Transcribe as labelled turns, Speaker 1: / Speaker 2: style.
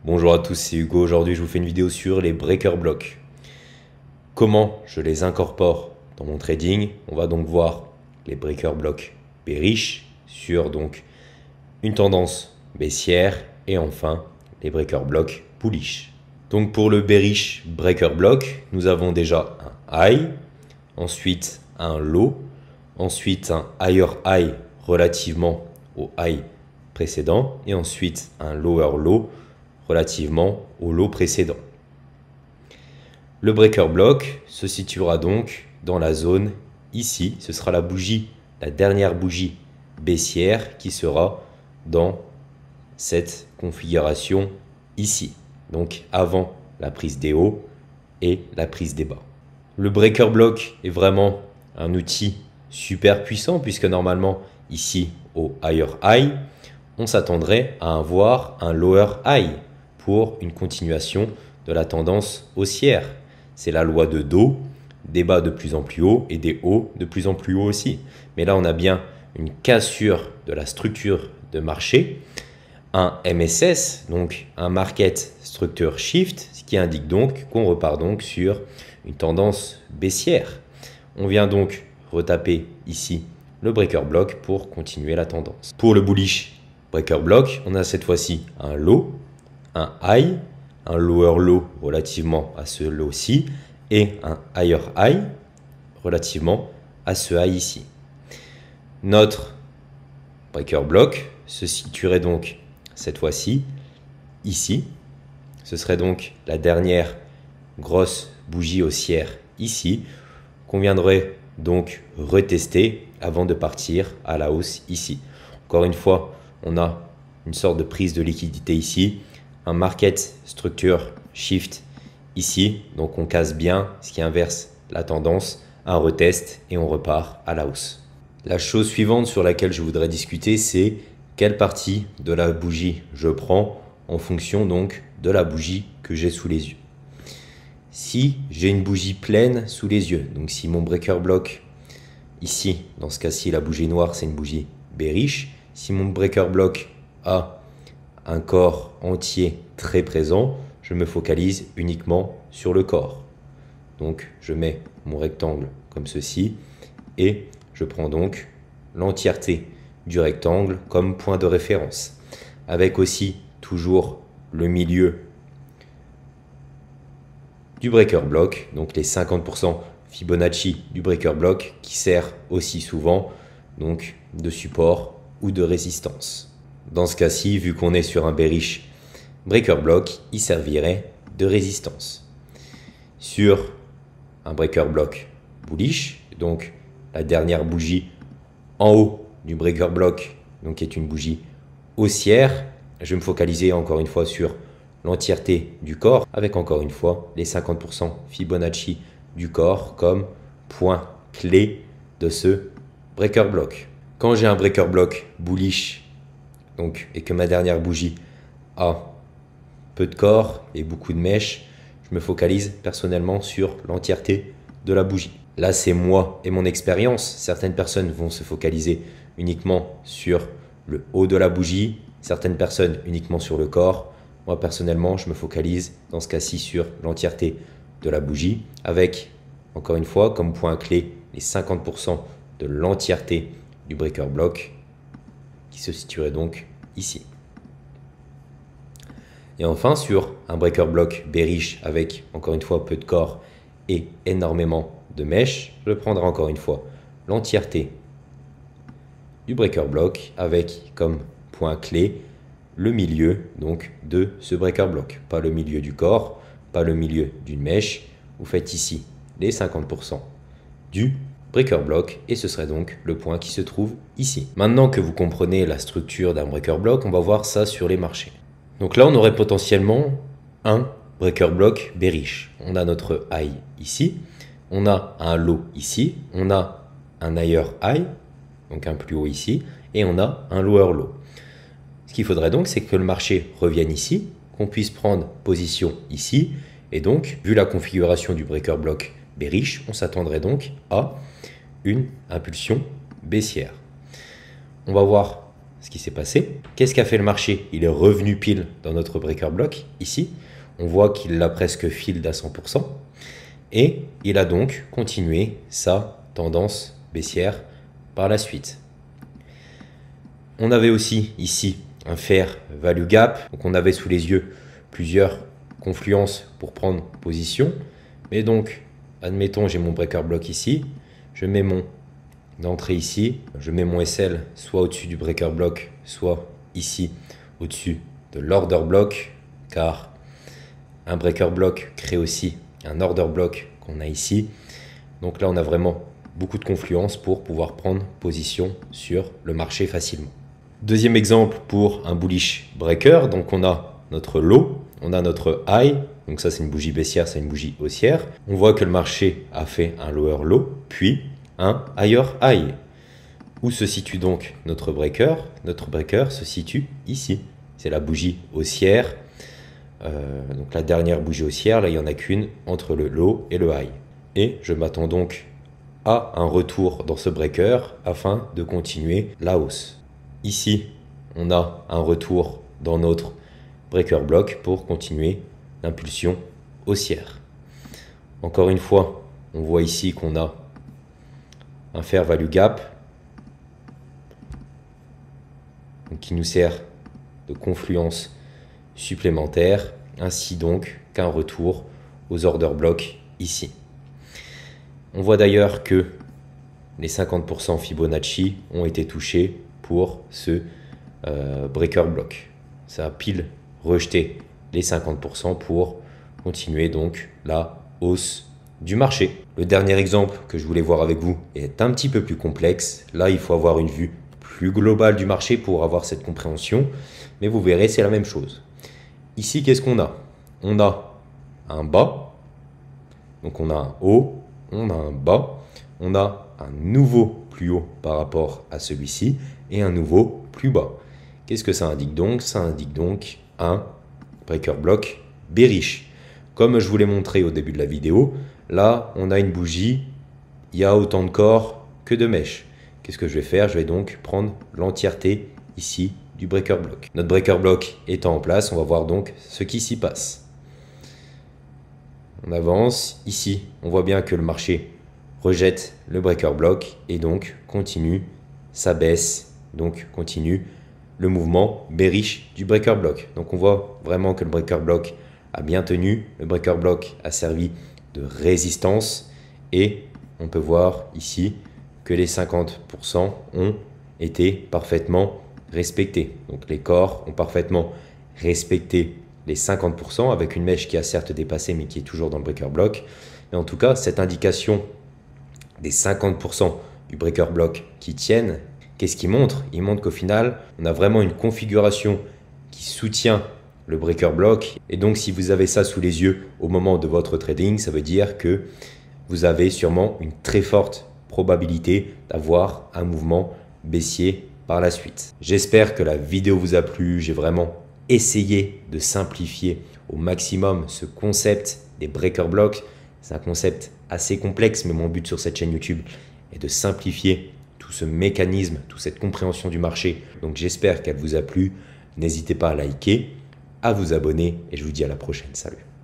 Speaker 1: Bonjour à tous, c'est Hugo. Aujourd'hui, je vous fais une vidéo sur les breaker blocks. Comment je les incorpore dans mon trading? On va donc voir les breaker blocks bearish sur donc une tendance baissière et enfin les breaker blocks bullish. Donc pour le bearish breaker block, nous avons déjà un high, ensuite un low, ensuite un higher high relativement au high précédent et ensuite un lower low relativement au low précédent. Le breaker block se situera donc dans la zone ici. Ce sera la bougie, la dernière bougie baissière qui sera dans cette configuration ici. Donc avant la prise des hauts et la prise des bas. Le breaker block est vraiment un outil super puissant puisque normalement ici au higher high, on s'attendrait à avoir un lower high pour une continuation de la tendance haussière. C'est la loi de Dow, des bas de plus en plus haut et des hauts de plus en plus haut aussi. Mais là, on a bien une cassure de la structure de marché, un MSS, donc un Market Structure Shift, ce qui indique donc qu'on repart donc sur une tendance baissière. On vient donc retaper ici le breaker block pour continuer la tendance. Pour le bullish breaker block, on a cette fois-ci un low, un high, un lower low relativement à ce low-ci et un higher high relativement à ce high ici. Notre breaker block se situerait donc cette fois-ci ici. Ce serait donc la dernière grosse bougie haussière ici qu'on viendrait donc retester avant de partir à la hausse ici. Encore une fois, on a une sorte de prise de liquidité ici, un market structure shift ici, donc on casse bien ce qui inverse la tendance, un retest et on repart à la hausse. La chose suivante sur laquelle je voudrais discuter, c'est quelle partie de la bougie je prends en fonction donc de la bougie que j'ai sous les yeux. Si j'ai une bougie pleine sous les yeux, donc si mon breaker block ici, dans ce cas-ci la bougie noire c'est une bougie bearish, si mon breaker block a un corps entier très présent, je me focalise uniquement sur le corps. Donc je mets mon rectangle comme ceci et je prends donc l'entièreté du rectangle comme point de référence. Avec aussi toujours le milieu du breaker block, donc les 50% Fibonacci du breaker block qui sert aussi souvent donc de support ou de résistance. Dans ce cas-ci, vu qu'on est sur un bearish breaker block, il servirait de résistance. Sur un breaker block bullish, donc la dernière bougie en haut du breaker block, donc qui est une bougie haussière, je vais me focaliser encore une fois sur l'entièreté du corps, avec encore une fois les 50% Fibonacci du corps comme point clé de ce breaker block. Quand j'ai un breaker block bullish donc, et que ma dernière bougie a peu de corps et beaucoup de mèches, je me focalise personnellement sur l'entièreté de la bougie. Là, c'est moi et mon expérience. Certaines personnes vont se focaliser uniquement sur le haut de la bougie, certaines personnes uniquement sur le corps. Moi, personnellement, je me focalise dans ce cas-ci sur l'entièreté de la bougie avec, encore une fois, comme point clé, les 50% de l'entièreté du breaker block qui se situerait donc ici. Et enfin, sur un breaker block bearish avec, encore une fois, peu de corps et énormément de mèches, je prendrai encore une fois l'entièreté du breaker block avec comme point clé le milieu donc de ce breaker block. Pas le milieu du corps, pas le milieu d'une mèche. Vous faites ici les 50% du breaker block et ce serait donc le point qui se trouve ici. Maintenant que vous comprenez la structure d'un breaker block, on va voir ça sur les marchés. Donc là, on aurait potentiellement un breaker block bearish. On a notre high ici, on a un low ici, on a un higher high, donc un plus haut ici, et on a un lower low. Ce qu'il faudrait donc, c'est que le marché revienne ici, qu'on puisse prendre position ici, et donc, vu la configuration du breaker block bearish, on s'attendrait donc à une impulsion baissière. On va voir ce qui s'est passé. Qu'est-ce qu'a fait le marché? Il est revenu pile dans notre breaker block, ici. On voit qu'il l'a presque filled à 100%. Et il a donc continué sa tendance baissière par la suite. On avait aussi ici un fair value gap. Donc on avait sous les yeux plusieurs confluences pour prendre position. Mais donc, admettons, j'ai mon breaker block ici. Je mets mon entrée ici. Je mets mon SL soit au-dessus du breaker block, soit ici au-dessus de l'order block. Car un breaker block crée aussi un order block qu'on a ici. Donc là, on a vraiment beaucoup de confluence pour pouvoir prendre position sur le marché facilement. Deuxième exemple pour un bullish breaker. Donc on a notre low, on a notre high. Donc ça, c'est une bougie baissière, c'est une bougie haussière. On voit que le marché a fait un lower low, puis un higher high. Où se situe donc notre breaker? Notre breaker se situe ici. C'est la bougie haussière. Donc la dernière bougie haussière, là il n'y en a qu'une entre le low et le high. Et je m'attends donc à un retour dans ce breaker afin de continuer la hausse. Ici, on a un retour dans notre breaker block pour continuer l'impulsion haussière. Encore une fois, on voit ici qu'on a un fair value gap qui nous sert de confluence supplémentaire, ainsi donc qu'un retour aux order blocks ici. On voit d'ailleurs que les 50% Fibonacci ont été touchés pour ce breaker block. Ça a pile rejeté les 50% pour continuer donc la hausse du marché. Le dernier exemple que je voulais voir avec vous est un petit peu plus complexe. Là, il faut avoir une vue plus globale du marché pour avoir cette compréhension, mais vous verrez, c'est la même chose. Ici, qu'est-ce qu'on a? On a un bas, donc on a un haut, on a un bas, on a un nouveau plus haut par rapport à celui-ci et un nouveau plus bas. Qu'est-ce que ça indique donc? Ça indique donc un breaker block bearish. Comme je vous l'ai montré au début de la vidéo, là, on a une bougie, il y a autant de corps que de mèches. Qu'est-ce que je vais faire? Je vais donc prendre l'entièreté ici du breaker block. Notre breaker block étant en place, on va voir donc ce qui s'y passe. On avance. Ici, on voit bien que le marché rejette le breaker block et donc continue sa baisse, donc continue le mouvement bearish du breaker block. Donc on voit vraiment que le breaker block a bien tenu, le breaker block a servi de résistance et on peut voir ici que les 50% ont été parfaitement respectés. Donc les corps ont parfaitement respecté les 50% avec une mèche qui a certes dépassé mais qui est toujours dans le breaker block. Mais en tout cas, cette indication des 50% du breaker block qui tiennent, qu'est-ce qu'il montre? Il montre qu'au final, on a vraiment une configuration qui soutient le breaker block. Et donc, si vous avez ça sous les yeux au moment de votre trading, ça veut dire que vous avez sûrement une très forte probabilité d'avoir un mouvement baissier par la suite. J'espère que la vidéo vous a plu. J'ai vraiment essayé de simplifier au maximum ce concept des breaker blocks. C'est un concept assez complexe, mais mon but sur cette chaîne YouTube est de simplifier tout ce mécanisme, toute cette compréhension du marché. Donc j'espère qu'elle vous a plu. N'hésitez pas à liker, à vous abonner et je vous dis à la prochaine. Salut!